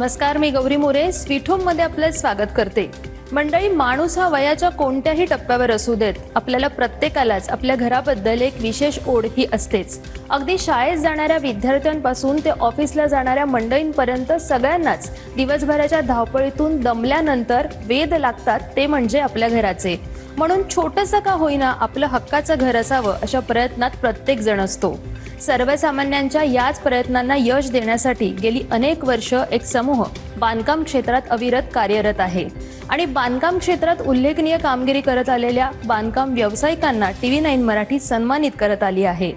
नमस्कार, मी गौरी मोरे स्वीट होममध्ये आपलं स्वागत करते. मंडळी, माणूस हा वयाच्या कोणत्याही टप्प्यावर असू देत, आपल्याला प्रत्येकालाच आपल्या घराबद्दल एक विशेष ओढ ही असतेच. अगदी शाळेत जाणाऱ्या विद्यार्थ्यांपासून ते ऑफिसला जाणाऱ्या मंडळींपर्यंत सगळ्यांनाच दिवसभराच्या धावपळीतून दमल्यानंतर वेध लागतात ते म्हणजे आपल्या घराचे. म्हणून छोटंसं का होईना आपलं हक्काचं घर असावं अशा प्रयत्नात प्रत्येक जण असतो. सर्वसामान्यांच्या याच प्रयत्नांना यश देण्यासाठी गेली अनेक वर्ष एक समूह बांधकाम क्षेत्रात अविरत कार्यरत आहे आणि बांधकाम क्षेत्रात उल्लेखनीय कामगिरी करत आलेल्या बांधकाम व्यावसायिकांना TV9 मराठी सन्मानित करत आली आहे.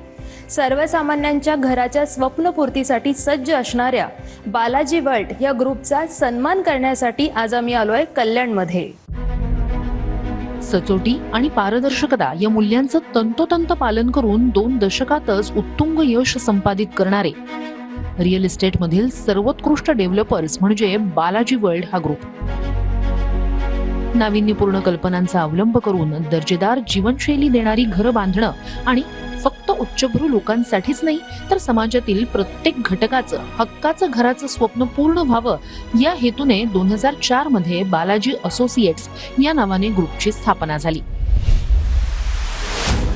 सर्वसामान्यांच्या घराच्या स्वप्नपूर्तीसाठी सज्ज असणाऱ्या बालाजी वर्ल्ड या ग्रुपचा सन्मान करण्यासाठी आज आम्ही आलोय कल्याणमध्ये. सचोटी आणि पारदर्शकता या मूल्यांचं तंतोतंत पालन करून 2 दशकातच उत्तुंग यश संपादित करणारे रिअल इस्टेटमधील सर्वोत्कृष्ट डेव्हलपर्स म्हणजे बालाजी वर्ल्ड हा ग्रुप. नाविन्यपूर्ण कल्पनांचा अवलंब करून दर्जेदार जीवनशैली देणारी घरं बांधणं आणि फक्त उच्चभ्रू लोकांसाठीच नाही तर समाजातील प्रत्येक घटकाचं हक्काचं घराचं स्वप्न पूर्ण व्हावं या हेतूने 2004 मध्ये बालाजी असोसिएट्स या नावाने ग्रुपची स्थापना झाली.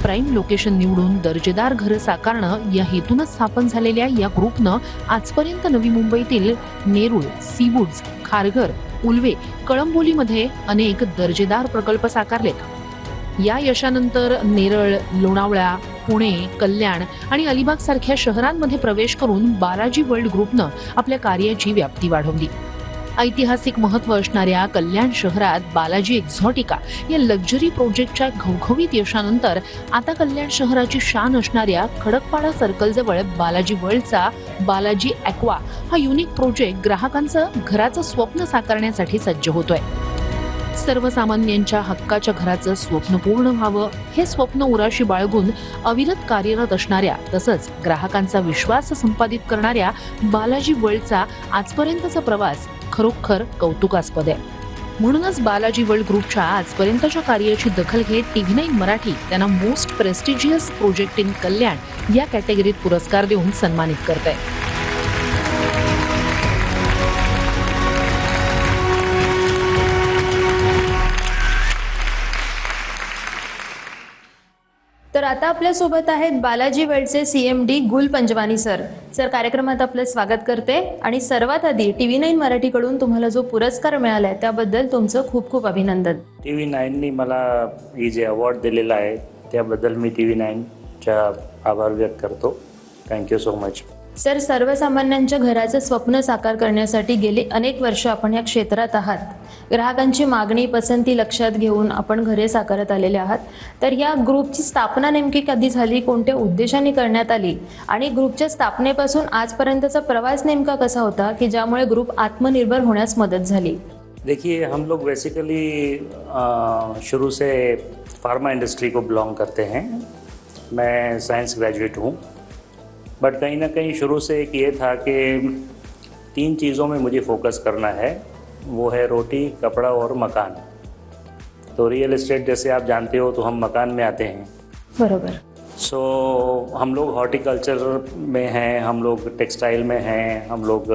प्राईम लोकेशन निवडून दर्जेदार घरं साकारणं या हेतूनच स्थापन झालेल्या या ग्रुपनं आजपर्यंत नवी मुंबईतील नेरूळ, सीवूड्स, खारघर, उल्वे, कळंबोलीमध्ये अनेक दर्जेदार प्रकल्प साकारलेत. या यशानंतर नेरळ, लोणावळा, पुणे, कल्याण आणि अलिबाग सारख्या शहरांमध्ये प्रवेश करून बालाजी वर्ल्ड ग्रुपनं आपल्या कार्याची व्याप्ती वाढवली. ऐतिहासिक महत्त्व असणाऱ्या कल्याण शहरात बालाजी एक्झॉटिका या लक्झरी प्रोजेक्टच्या घवघवीत यशानंतर आता कल्याण शहराची शान असणाऱ्या खडकपाडा सर्कलजवळ बालाजी वर्ल्डचा बालाजी ॲक्वा हा युनिक प्रोजेक्ट ग्राहकांचं घराचं स्वप्न साकारण्यासाठी सज्ज होतोय. सर्वसामान्यांच्या हक्काच्या घराचं स्वप्न पूर्ण व्हावं हे स्वप्न उराशी बाळगून अविरत कार्यरत असणाऱ्या तसंच ग्राहकांचा विश्वास संपादित करणाऱ्या बालाजी वर्ल्डचा आजपर्यंतचा प्रवास खरोखर कौतुकास्पद आहे. म्हणूनच बालाजी वर्ल्ड ग्रुपच्या आजपर्यंतच्या कार्याची दखल घेत TV9 मराठी त्यांना मोस्ट प्रेस्टिजियस प्रोजेक्ट इन कल्याण या कॅटेगरीत पुरस्कार देऊन सन्मानित करत आहे. तर आता आपल्या सोबत आहेत बालाजी वर्ल्डचे CMD गुल पंजवानी सर. कार्यक्रमात आपलं स्वागत करते आणि सर्वात आधी TV9 मराठीकडून तुम्हाला जो पुरस्कार मिळालाय त्याबद्दल तुमचं खूप खूप अभिनंदन. TV9नी मला ही जे अवॉर्ड दिलेला आहे त्याबद्दल मी TV9चा आभार व्यक्त करतो. Thank you so much. सर, सर्वसामान्यांच्या घराचं स्वप्न साकार करण्यासाठी गेली अनेक वर्ष आपण या क्षेत्रात आहात. ग्राहकांची मागणी, पसंती लक्षात घेऊन आपण घरे साकारत आलेले आहात. तर या ग्रुपची स्थापना नेमकी कधी झाली, कोणत्या उद्देशाने करण्यात आली आणि ग्रुपच्या स्थापनेपासून आजपर्यंतचा प्रवास नेमका कसा होता की ज्यामुळे ग्रुप आत्मनिर्भर होण्यास मदत झाली? देखिए, हम लोग बेसिकली शुरू से फार्मा इंडस्ट्री को बिलोंग करते हैं. मैं साइंस ग्रेजुएट हूँ, बट कहीं ना कहीं शुरू से एक ये था कि 3 चीज़ों में मुझे फोकस करना है. वो है रोटी, कपड़ा और मकान. तो रियल एस्टेट जैसे आप जानते हो तो हम मकान में आते हैं. बरोबर. सो हम लोग हॉर्टिकल्चर में हैं, हम लोग टेक्सटाइल में हैं, हम लोग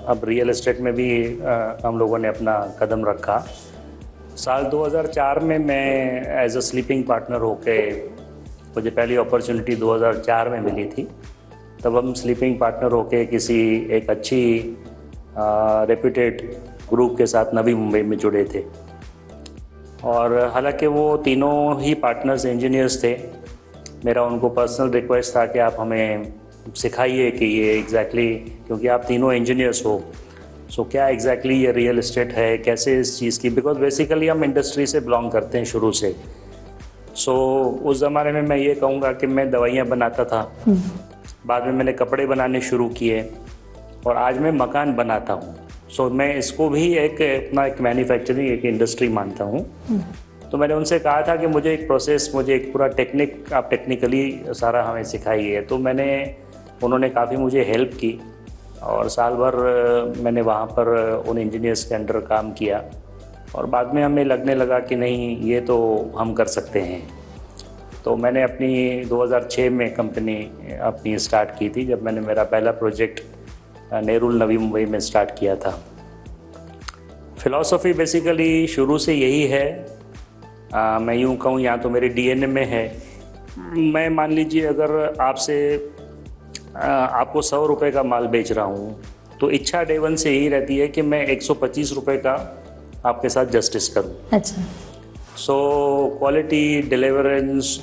अब रियल एस्टेट में भी हम लोगों ने अपना कदम रखा. साल 2004 में मैं एज अ स्लीपिंग पार्टनर होके, मुझे पहली अपॉर्चुनिटी 2004 में मिली थी. तब हम स्लीपिंग पार्टनर होके किसी एक अच्छी रेप्यूटेड ग्रुप के साथ नवी मुंबई में जुड़े थे. और हालांकि वो तीनों ही पार्टनर्स इंजीनियर्स थे. मेरा उनको पर्सनल रिक्वेस्ट था कि आप हमें सिखाइए कि ये एग्जैक्टली, क्योंकि आप तीनों इंजीनियर्स हो, सो क्या एग्जैक्टली ये रियल इस्टेट है, कैसे इस चीज़ की, बिकॉज बेसिकली हम इंडस्ट्री से बिलोंग करते हैं शुरू से. सो उस ज़माने में मैं ये कहूँगा कि मैं दवाइयाँ बनाता था, बाद में मैंने कपड़े बनाने शुरू किए और आज मैं मकान बनाता हूँ. सो मैं इसको भी अपना एक मैन्युफैक्चरिंग एक इंडस्ट्री मानता हूँ. तो मैंने उनसे कहा था कि मुझे एक प्रोसेस, मुझे एक पूरा टेक्निक, आप टेक्निकली सारा हमें सिखाइए. तो उन्होंने काफ़ी मुझे हेल्प की और साल भर मैंने वहाँ पर उन इंजीनियर्स के अंडर काम किया और बाद में हमें लगने लगा कि नहीं, ये तो हम कर सकते हैं. तो मैंने अपनी 2006 में कंपनी अपनी स्टार्ट की थी, जब मैंने मेरा पहला प्रोजेक्ट नेरुल नवी मुंबई में स्टार्ट किया था। फ़िलॉसफी बेसिकली शुरू से यही है, मैं यूँ कहूँ यहाँ तो मेरे डीएनए में है। मैं मान लीजिए अगर आपको 100 रुपये का माल बेच रहा हूँ तो इच्छा डे वन से यही रहती है कि मैं 125 रुपये का आपके साथ जस्टिस करूँ। अच्छा। सो क्वालिटी, डिलीवरेंस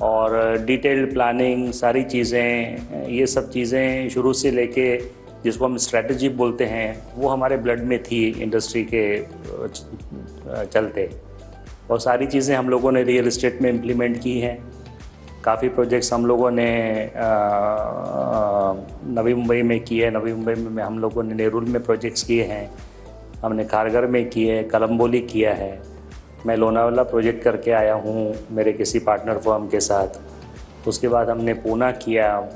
और डिटेल्ड प्लानिंग, सारी चीज़ें, ये सब चीज़ें शुरू से लेके जिसको हम स्ट्रेटजी बोलते हैं वो हमारे ब्लड में थी इंडस्ट्री के चलते। और सारी चीज़ें हम लोगों ने रियल एस्टेट में इम्प्लीमेंट की हैं। काफ़ी प्रोजेक्ट्स हम लोगों ने नवी मुंबई में किए। नवी मुंबई में हम लोगों ने नेरुल में प्रोजेक्ट्स किए हैं, हमने खारघर में किए, कलम्बोली किया है। मैं लोनावाला प्रोजेक्ट करके आया हूँ मेरे किसी पार्टनर फर्म के साथ। उसके बाद हमने पूना किया,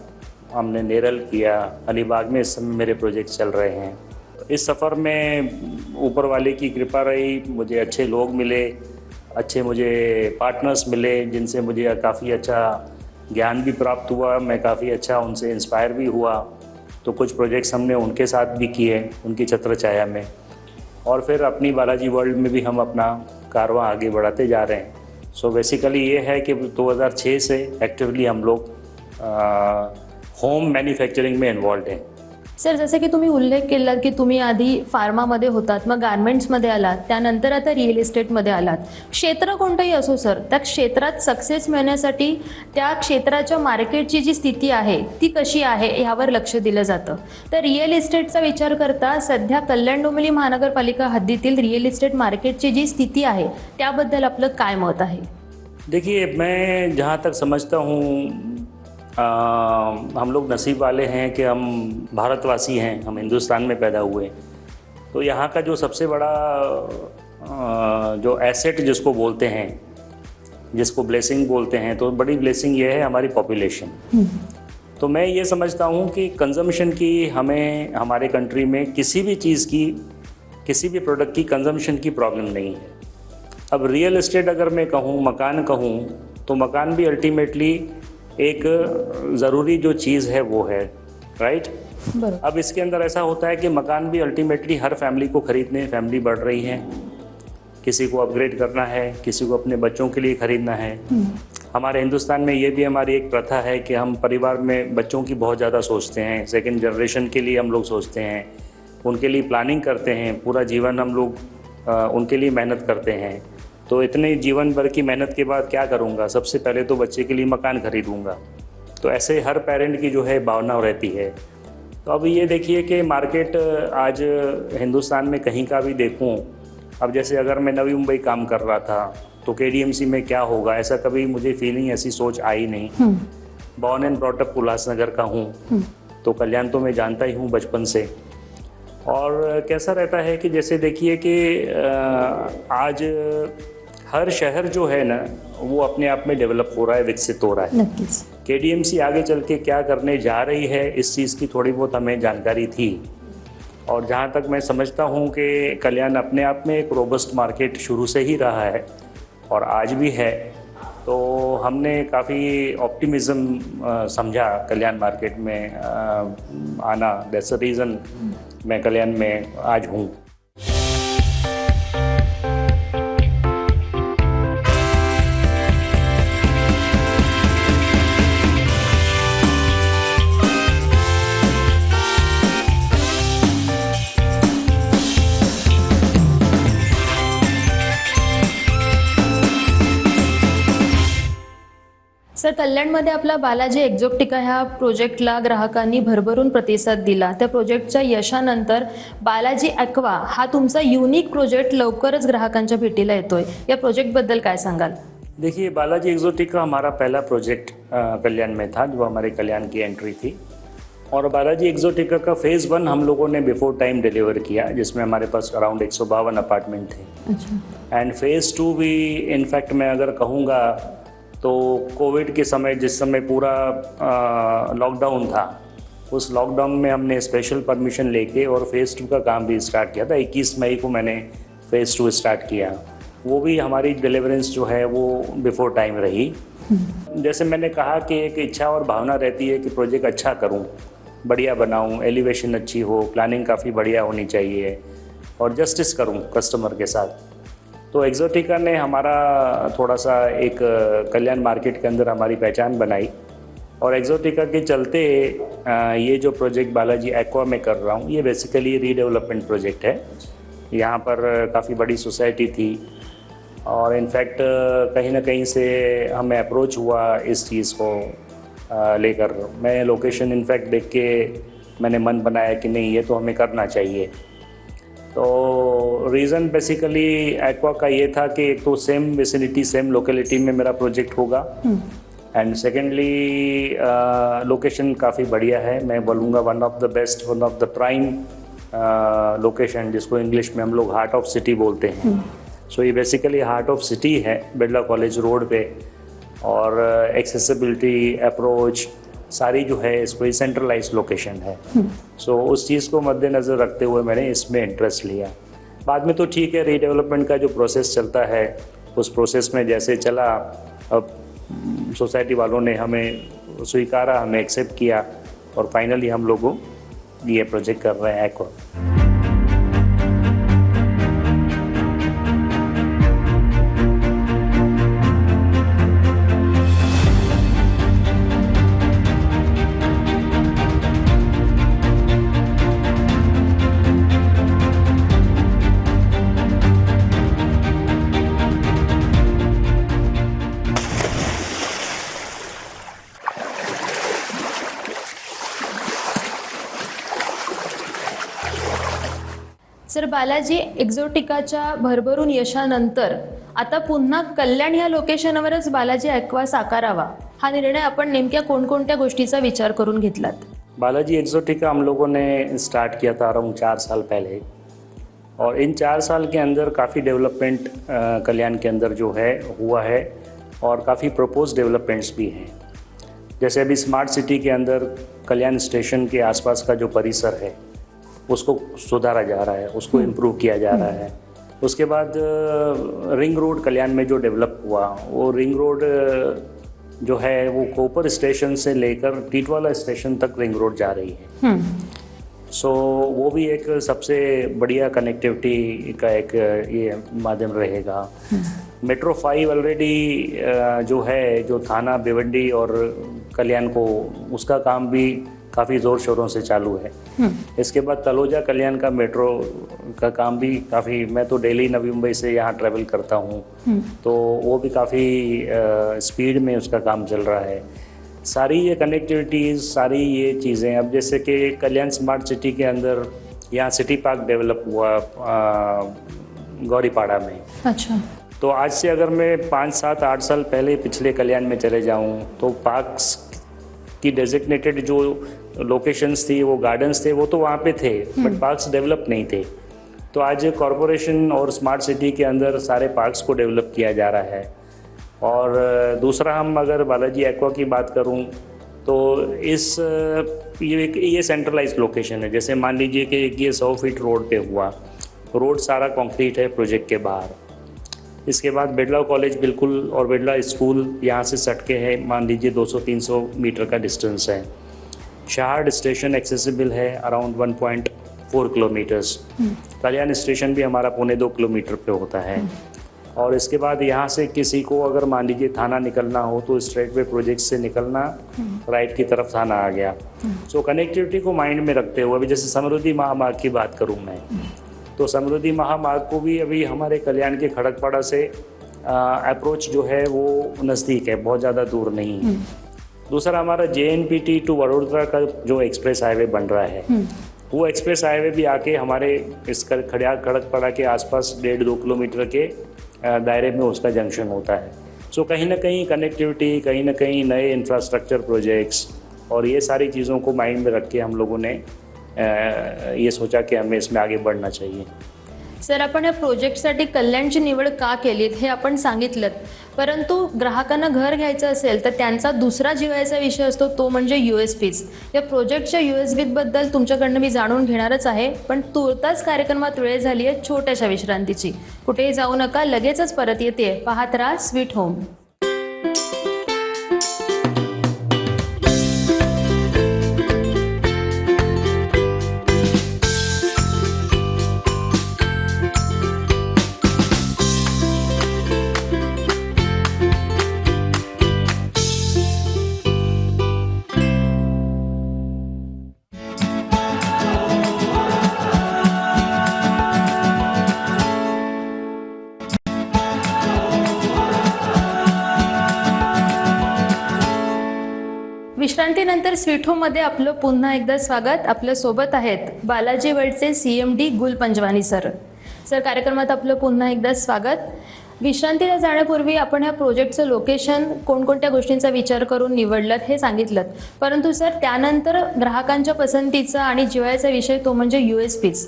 हमने नेरल किया, अलीबाग में इस समय मेरे प्रोजेक्ट चल रहे हैं। इस सफ़र में ऊपर वाले की कृपा रही, मुझे अच्छे लोग मिले, अच्छे मुझे पार्टनर्स मिले जिनसे मुझे काफ़ी अच्छा ज्ञान भी प्राप्त हुआ, मैं काफ़ी अच्छा उनसे इंस्पायर भी हुआ। तो कुछ प्रोजेक्ट्स हमने उनके साथ भी किए, उनकी छत्र छाया में। और फिर अपनी बालाजी वर्ल्ड में भी हम अपना कारवां आगे बढ़ाते जा रहे हैं। सो बेसिकली ये है कि 2006 से एक्टिवली हम लोग होम मॅन्युफॅक्चरिंग में इन्वॉल्व आहे। सर, जसं की तुम्ही उल्लेख केला की तुम्ही आधी फार्मामध्ये होतात, मग गारमेंट्समध्ये आलात, त्यानंतर आता रिअल इस्टेटमध्ये आलात। क्षेत्र कोणतंही असो सर, त्या क्षेत्रात सक्सेस मिळण्यासाठी त्या क्षेत्राच्या मार्केटची जी स्थिती आहे ती कशी आहे यावर लक्ष दिलं जातं। तर रिअल इस्टेटचा विचार करता सध्या कल्याण डोंबिवली महानगरपालिका हद्दीतील रिअल इस्टेट मार्केटची जी स्थिती आहे त्याबद्दल आपलं काय मत आहे? देखिए, मैं जहाँ तक समझता हूँ हम लोग नसीब वाले हैं कि हम भारतवासी हैं, हम हिंदुस्तान में पैदा हुए। तो यहाँ का जो सबसे बड़ा जो एसेट जिसको बोलते हैं, जिसको ब्लेसिंग बोलते हैं, तो बड़ी ब्लेसिंग ये है हमारी पॉपुलेशन। तो मैं ये समझता हूँ कि कंजम्पशन की हमें हमारे कंट्री में किसी भी चीज़ की, किसी भी प्रोडक्ट की कंजम्पशन की प्रॉब्लम नहीं है। अब रियल एस्टेट अगर मैं कहूँ, मकान कहूँ, तो मकान भी अल्टीमेटली एक ज़रूरी जो चीज़ है वो है, राइट। अब इसके अंदर ऐसा होता है कि मकान भी अल्टीमेटली हर फैमिली को ख़रीदने, फैमिली बढ़ रही है, किसी को अपग्रेड करना है, किसी को अपने बच्चों के लिए ख़रीदना है। हमारे हिंदुस्तान में ये भी हमारी एक प्रथा है कि हम परिवार में बच्चों की बहुत ज़्यादा सोचते हैं, सेकंड जनरेशन के लिए हम लोग सोचते हैं, उनके लिए प्लानिंग करते हैं, पूरा जीवन हम लोग उनके लिए मेहनत करते हैं। तो इतने जीवन भर की मेहनत के बाद क्या करूँगा, सबसे पहले तो बच्चे के लिए मकान खरीदूँगा। तो ऐसे हर पेरेंट की जो है भावना रहती है। तो अब ये देखिए कि मार्केट आज हिंदुस्तान में कहीं का भी देखूँ, अब जैसे अगर मैं नवी मुंबई काम कर रहा था तो केडीएमसी में क्या होगा, ऐसा कभी मुझे फीलिंग, ऐसी सोच आई नहीं। Born and brought up Ulhasnagar का हूँ, तो कल्याण तो मैं जानता ही हूँ बचपन से। और कैसा रहता है कि जैसे देखिए कि आज हर शहर जो है ना वो अपने आप में डेवलप हो रहा है, विकसित हो रहा है। नक्कीच। केडीएमसी आगे चल के क्या करने जा रही है इस चीज़ की थोड़ी बहुत हमें जानकारी थी। और जहाँ तक मैं समझता हूँ कि कल्याण अपने आप में एक रोबस्ट मार्केट शुरू से ही रहा है और आज भी है। तो हमने काफ़ी ऑप्टिमिज़म समझा कल्याण मार्केट में आना। दैट्स द रीज़न मैं कल्याण में आज हूँ। सर, कल्याणमध्ये आपला बालाजी एक्झॉटिका ह्या प्रोजेक्टला ग्राहकांनी भरभरून प्रतिसाद दिला। त्या प्रोजेक्टच्या यशानंतर बालाजी ॲक्वा हा तुमचा युनिक प्रोजेक्ट लवकरच ग्राहकांच्या भेटीला येतोय। या प्रोजेक्टबद्दल काय सांगाल? देखिए, बालाजी एक्ज़ॉटिका हमारा पहला प्रोजेक्ट कल्याण में था, जो हमारे कल्याण की एंट्री थी। और बालाजी एक्ज़ॉटिका का फ़ेज़ 1 हम लोगों ने बिफोर टाइम डिलीवर किया, जिसमें हमारे पास अराउंड 152 अपार्टमेंट थे। अच्छा। एंड फ़ेज़ 2 भी इनफैक्ट मैं अगर कहूँगा तो कोविड के समय, जिस समय पूरा लॉकडाउन था, उस लॉकडाउन में हमने स्पेशल परमिशन लेके और फ़ेज़ 2 का काम भी स्टार्ट किया था। 21 मई को मैंने फ़ेज़ 2 स्टार्ट किया। वो भी हमारी डिलीवरेंस जो है वो बिफोर टाइम रही। जैसे मैंने कहा कि एक इच्छा और भावना रहती है कि प्रोजेक्ट अच्छा करूं, बढ़िया बनाऊं, एलिवेशन अच्छी हो, प्लानिंग काफ़ी बढ़िया होनी चाहिए और जस्टिस करूं कस्टमर के साथ। तो एक्सोटिका ने हमारा थोड़ा सा एक कल्याण मार्केट के अंदर हमारी पहचान बनाई और एक्सोटिका के चलते ये जो प्रोजेक्ट बालाजी एक्वा में कर रहा हूँ, ये बेसिकली रीडेवलपमेंट प्रोजेक्ट है। यहाँ पर काफ़ी बड़ी सोसाइटी थी और इनफैक्ट कहीं ना कहीं से हमें अप्रोच हुआ इस चीज़ को लेकर। मैं लोकेशन इनफैक्ट देख के मैंने मन बनाया कि नहीं, ये तो हमें करना चाहिए। तो रीज़न बेसिकली एक्वा का ये था कि एक तो सेम विसिनिटी, सेम लोकेलिटी में मेरा प्रोजेक्ट होगा एंड सेकेंडली लोकेशन काफ़ी बढ़िया है। मैं बोलूँगा one of the best, one of the prime location, जिसको इंग्लिश में हम लोग हार्ट ऑफ सिटी बोलते हैं। सो ये बेसिकली हार्ट ऑफ सिटी है, बिरला कॉलेज रोड पे, और एक्सेसिबिलिटी, अप्रोच सारी जो है इसको सेंट्रलाइज लोकेशन है। सो उस चीज़ को मद्देनज़र रखते हुए मैंने इसमें इंटरेस्ट लिया। बाद में तो ठीक है, रीडेवलपमेंट का जो प्रोसेस चलता है उस प्रोसेस में जैसे चला, अब सोसाइटी वालों ने हमें स्वीकारा, हमें एक्सेप्ट किया और फाइनली हम लोगों ये प्रोजेक्ट कर रहे हैं एक्वा। सर, बालाजी एक्झोटिकाच्या भरभरून यशानंतर आता पुन्हा कल्याण या लोकेशनवरच बालाजी एक्वा साकारावा, हा निर्णय आपण नेमक्या कोणकोणत्या गोष्टीचा विचार करून घेतलात? बालाजी एक्सोटिका हम लोगों ने स्टार्ट किया था अराउंड 4 साल पहले और इन 4 साल के अंदर काफ़ी डेवलपमेंट कल्याण के अंदर जो है हुआ है और काफ़ी प्रपोज डेवलपमेंट्स भी हैं। जैसे अभी स्मार्ट सिटी के अंदर कल्याण स्टेशन के आसपास का जो परिसर है उसको सुधारा जा रहा है, उसको इम्प्रूव किया जा रहा है। उसके बाद रिंग रोड कल्याण में जो डेवलप हुआ, वो रिंग रोड जो है वो कोपर स्टेशन से लेकर टीटवाला स्टेशन तक रिंग रोड जा रही है। सो वो भी एक सबसे बढ़िया कनेक्टिविटी का एक ये माध्यम रहेगा। मेट्रो 5 ऑलरेडी जो है, जो थाना भिवंडी और कल्याण को, उसका काम भी काफ़ी ज़ोर शोरों से चालू है। इसके बाद तलोजा कल्याण का मेट्रो का काम भी काफ़ी, मैं तो डेली नवी मुंबई से यहाँ ट्रैवल करता हूँ, तो वो भी काफ़ी स्पीड में उसका काम चल रहा है। सारी ये कनेक्टिविटीज़, सारी ये चीज़ें, अब जैसे कि कल्याण स्मार्ट सिटी के अंदर यहाँ सिटी पार्क डेवलप हुआ गौरीपाड़ा में। अच्छा। तो आज से अगर मैं 5, 7, 8 साल पहले पिछले कल्याण में चले जाऊँ तो पार्क्स की डेजिग्नेटेड जो लोकेशंस थी, वो गार्डन्स थे, वो तो वहाँ पे थे, बट पार्क्स डेवलप नहीं थे। तो आज कॉरपोरेशन और स्मार्ट सिटी के अंदर सारे पार्क्स को डेवलप किया जा रहा है। और दूसरा, हम अगर बालाजी एक्वा की बात करूं तो ये सेंट्रलाइज लोकेशन है। जैसे मान लीजिए कि ये 100 फीट रोड पे हुआ, रोड सारा कंक्रीट है प्रोजेक्ट के बाहर। इसके बाद बिरला कॉलेज बिल्कुल और बिरला स्कूल यहाँ से सटके है, मान लीजिए 200-300 मीटर का डिस्टेंस है। शहाड स्टेशन एक्सेसिबल है अराउंड 1.4 किलोमीटर्स। कल्याण स्टेशन भी हमारा 1.25 किलोमीटर पे होता है। और इसके बाद यहाँ से किसी को अगर मान लीजिए थाना निकलना हो तो स्ट्रेट वे प्रोजेक्ट से निकलना, राइट की तरफ थाना आ गया। सो कनेक्टिविटी को माइंड में रखते हुए, अभी जैसे समृद्धि महामार्ग की बात करूँ मैं, तो समृद्धि महामार्ग को भी अभी हमारे कल्याण के खड़गपाड़ा से अप्रोच जो है वो नज़दीक है, बहुत ज़्यादा दूर नहीं है। दूसरा, हमारा JNPT टू वडोदरा का जो एक्सप्रेस हाईवे बन रहा है, वो एक्सप्रेस हाईवे भी आके हमारे इस खड़गपाड़ा के आसपास 1.5-2 किलोमीटर के दायरे में उसका जंक्शन होता है। सो कहीं ना कहीं कनेक्टिविटी, कहीं ना कहीं नए इंफ्रास्ट्रक्चर प्रोजेक्ट्स और ये सारी चीज़ों को माइंड में रख के हम लोगों ने ये सोचा की हमें इसमें आगे बढ़ना चाहिए। सर, आपण या प्रोजेक्टसाठी कल्याणची निवड का केलीत हे आपण सांगितलं, परंतु ग्राहकांना घर घ्यायचं असेल तर त्यांचा दुसरा जिव्हाळ्याचा विषय असतो तो म्हणजे USPs। या प्रोजेक्टच्या USPs बद्दल तुमच्याकडनं मी जाणून घेणारच आहे, पण तुर्तास कार्यक्रमात वेळ झाली आहे छोट्याशा विश्रांतीची। कुठेही जाऊ नका, लगेचच परत येते, पाहत राहा स्वीट होम। विश्रांतीनंतर स्वीट होममध्ये आपलं पुन्हा एकदा स्वागत. आपल्या सोबत आहेत बालाजी वर्ल्डचे CMD गुल पंजवानी सर. सर, कार्यक्रमात आपलं पुन्हा एकदा स्वागत. विश्रांतीला जाण्यापूर्वी आपण ह्या प्रोजेक्टचं लोकेशन कोणकोणत्या गोष्टींचा विचार करून निवडलं हे सांगितलं, परंतु सर त्यानंतर ग्राहकांच्या पसंतीचा आणि जिव्हाळ्याचा विषय तो म्हणजे USPs.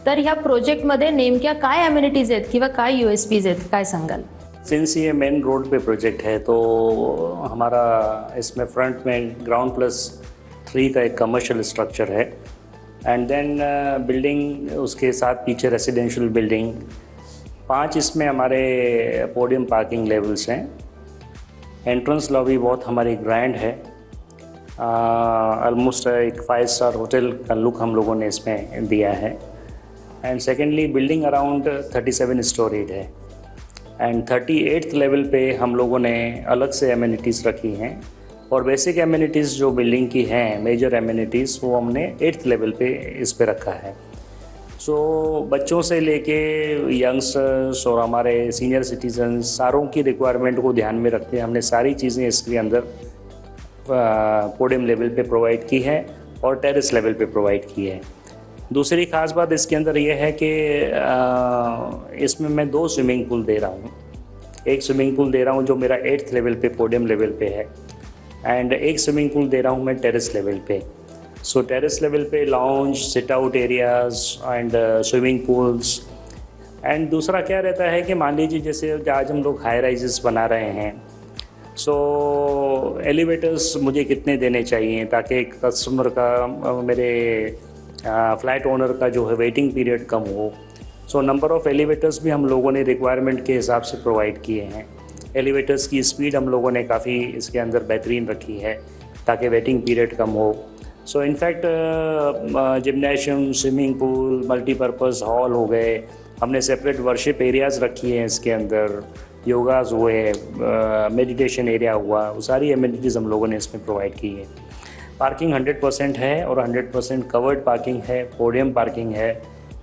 तर ह्या प्रोजेक्टमध्ये नेमक्या काय ॲम्युनिटीज आहेत किंवा काय USPs आहेत, काय सांगाल? सिंस ये मेन रोड पे प्रोजेक्ट है तो हमारा इसमें फ्रंट में ग्राउंड+3 का एक कमर्शियल स्ट्रक्चर है एंड देन बिल्डिंग उसके साथ पीछे रेसिडेंशियल बिल्डिंग, 5 इसमें हमारे पोडियम पार्किंग लेवल्स हैं. एंट्रेंस लॉबी बहुत हमारी ग्रैंड है, ऑलमोस्ट एक 5 स्टार होटल का लुक हम लोगों ने इसमें दिया है. And secondly building around 37 storeyed है एंड 38th लेवल पे हम लोगों ने अलग से एमिनिटीज़ रखी हैं और बेसिक एमिनिटीज़ जो बिल्डिंग की हैं, मेजर एमिनिटीज़, वो हमने 8th लेवल पे इस पे रखा है. सो बच्चों से लेके यंगस्टर्स और हमारे सीनियर सिटीजन्स सारों की रिक्वायरमेंट को ध्यान में रखते हमने सारी चीज़ें इसके अंदर पोडियम लेवल पे प्रोवाइड की है और टेरेस लेवल पे प्रोवाइड की है. दूसरी ख़ास बात इसके अंदर यह है कि इसमें मैं 2 स्विमिंग पूल दे रहा हूँ. एक स्विमिंग पूल दे रहा हूँ जो मेरा 8th लेवल पे पोडियम लेवल पे है एंड एक स्विमिंग पूल दे रहा हूँ मैं टेरेस लेवल पे. सो टेरेस लेवल पे lounge, sit out areas and swimming pools. And दूसरा क्या रहता है कि मान लीजिए जैसे आज हम लोग हाई राइजेस बना रहे हैं, सो एलिवेटर्स मुझे कितने देने चाहिए ताकि कस्टमर का, मेरे फ्लैट ओनर का जो है वेटिंग पीरियड कम हो. सो नंबर ऑफ़ एलिवेटर्स भी हम लोगों ने रिक्वायरमेंट के हिसाब से प्रोवाइड किए हैं. एलिवेटर्स की स्पीड हम लोगों ने काफ़ी इसके अंदर बेहतरीन रखी है ताकि वेटिंग पीरियड कम हो. So in fact gymnasium, swimming pool, multipurpose hall हो गए, हमने सेपरेट वर्शिप एरियाज़ रखी हैं इसके अंदर, योगाज हुए, मेडिटेशन एरिया हुआ, वो सारी एमिनिटीज़ हम लोगों ने इसमें प्रोवाइड की है. पार्किंग 100% है और 100% कवर्ड पार्किंग है, पोडियम पार्किंग है.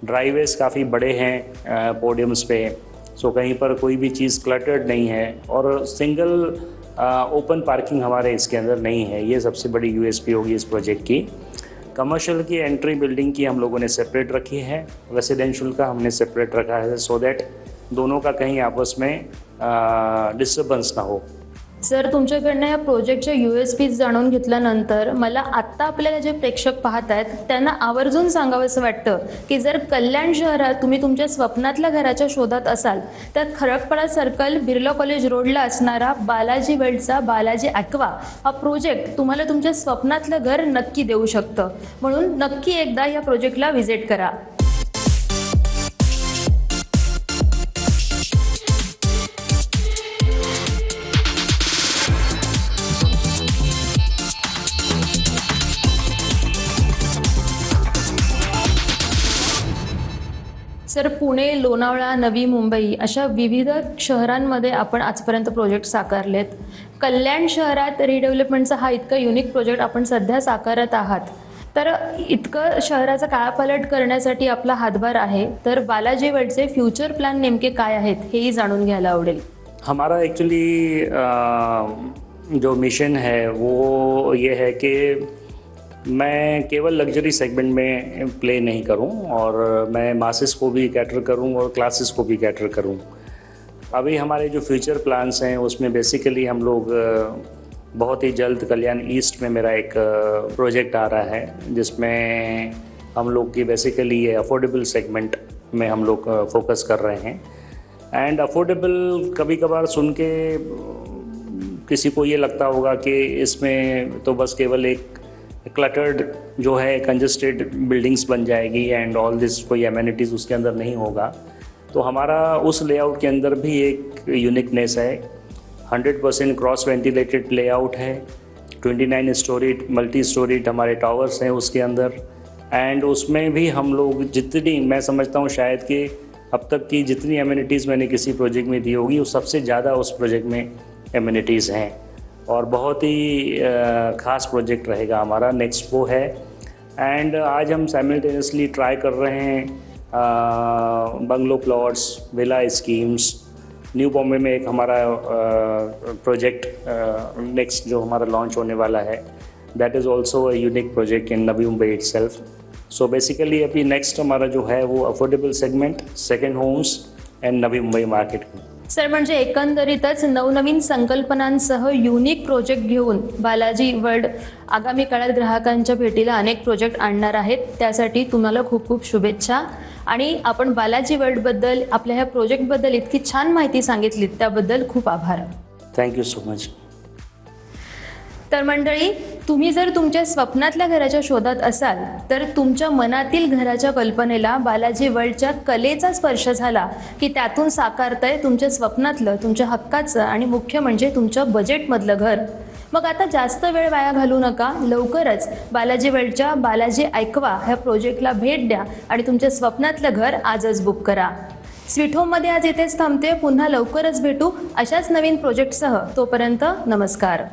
ड्राइवेज काफ़ी बड़े हैं पोडियम्स पे, सो कहीं पर कोई भी चीज़ क्लटर्ड नहीं है और सिंगल ओपन पार्किंग हमारे इसके अंदर नहीं है. ये सबसे बड़ी USP होगी इस प्रोजेक्ट की. कमर्शियल की एंट्री बिल्डिंग की हम लोगों ने सेपरेट रखी है, रेसिडेंशियल का हमने सेपरेट रखा है, सो दैट दोनों का कहीं आपस में डिस्टर्बन्स ना हो. सर, तुमच्याकडनं या प्रोजेक्टच्या USPs जाणून घेतल्यानंतर मला आत्ता आपल्याला जे प्रेक्षक पाहत आहेत त्यांना आवर्जून सांगावंसं वाटतं की जर कल्याण शहरात तुम्ही तुमच्या स्वप्नातल्या घराच्या शोधात असाल तर खरकपाडा सर्कल, बिर्ला कॉलेज रोडला असणारा बालाजी वर्ल्डचा बालाजी ॲक्वा हा प्रोजेक्ट तुम्हाला तुमच्या स्वप्नातलं घर नक्की देऊ शकतं. म्हणून नक्की एकदा या प्रोजेक्टला व्हिजिट करा. सर, पुणे, लोणावळा, नवी मुंबई अशा विविध शहरांमध्ये आपण आजपर्यंत प्रोजेक्ट साकारलेत. कल्याण शहरात रिडेव्हलपमेंटचा हा इतका युनिक प्रोजेक्ट आपण सध्या साकारत आहात. तर इतकं शहराचा कायापालट करण्यासाठी आपला हातभार आहे, तर बालाजी वर्ल्डचे फ्युचर प्लॅन नेमके काय आहेत हेही जाणून घ्यायला आवडेल. हमारा एक्चुअली जो मिशन है वो ये है कि मैं केवल लग्जरी सेगमेंट में प्ले नहीं करूं और मैं मासेस को भी कैटर करूं और क्लासेस को भी कैटर करूं. अभी हमारे जो फ्यूचर प्लान्स हैं उसमें बेसिकली हम लोग बहुत ही जल्द कल्याण ईस्ट में मेरा एक प्रोजेक्ट आ रहा है जिसमें हम लोग की बेसिकली ये अफोर्डेबल सेगमेंट में हम लोग फोकस कर रहे हैं. एंड अफोर्डेबल कभी कभार सुन के किसी को ये लगता होगा कि इसमें तो बस केवल एक क्लटर्ड जो है कंजस्टेड बिल्डिंग्स बन जाएगी एंड ऑल दिस, कोई एमिनिटीज़ उसके अंदर नहीं होगा. तो हमारा उस लेआउट के अंदर भी एक यूनिकनेस है. 100% क्रॉस वेंटिलेटेड लेआउट है, 29 स्टोरीड मल्टी स्टोरीड हमारे टावर्स हैं उसके अंदर. एंड उसमें भी हम लोग जितनी, मैं समझता हूँ शायद कि अब तक की जितनी एमिनिटीज़ मैंने किसी प्रोजेक्ट में दी होगी वो सबसे ज़्यादा उस प्रोजेक्ट में एमिनिटीज़ हैं और बहुत ही ख़ास प्रोजेक्ट रहेगा हमारा. नेक्स्ट वो है. एंड आज हम साइमल्टेनियसली ट्राई कर रहे हैं bungalow plots, villa schemes. New Bombay में एक हमारा प्रोजेक्ट नेक्स्ट जो हमारा लॉन्च होने वाला है that is also a unique project in Navi Mumbai itself. So basically अभी नेक्स्ट हमारा जो है वो affordable segment, second homes and Navi Mumbai market. Sir, म्हणजे एकंदरीतच नवनवीन संकल्पनांसह युनिक प्रोजेक्ट घेऊन बालाजी वर्ल्ड आगामी काळात ग्राहकांच्या भेटीला अनेक प्रोजेक्ट आणणार आहेत. त्यासाठी तुम्हाला खूप खूप शुभेच्छा. आणि आपण बालाजी वर्ल्डबद्दल, आपल्या ह्या प्रोजेक्टबद्दल इतकी छान माहिती सांगितलीत त्याबद्दल खूप आभार. Thank you so much. तर मंडळी, तुम्ही जर तुमच्या स्वप्नातल्या घराच्या शोधात असाल तर तुमच्या मनातील घराच्या कल्पनेला बालाजी वर्ल्डच्या कलेचा स्पर्श झाला की त्यातून साकारतंय तुमच्या स्वप्नातलं, तुमच्या हक्काचं आणि मुख्य म्हणजे तुमच्या बजेटमधलं घर. मग आता जास्त वेळ वाया घालवू नका. लवकरच बालाजी वर्ल्डच्या बालाजी ऐकवा ह्या प्रोजेक्टला भेट द्या आणि तुमच्या स्वप्नातलं घर आजच बुक करा. स्वीट होममध्ये आज इथेच थांबते. पुन्हा लवकरच भेटू अशाच नवीन प्रोजेक्टसह. तोपर्यंत नमस्कार.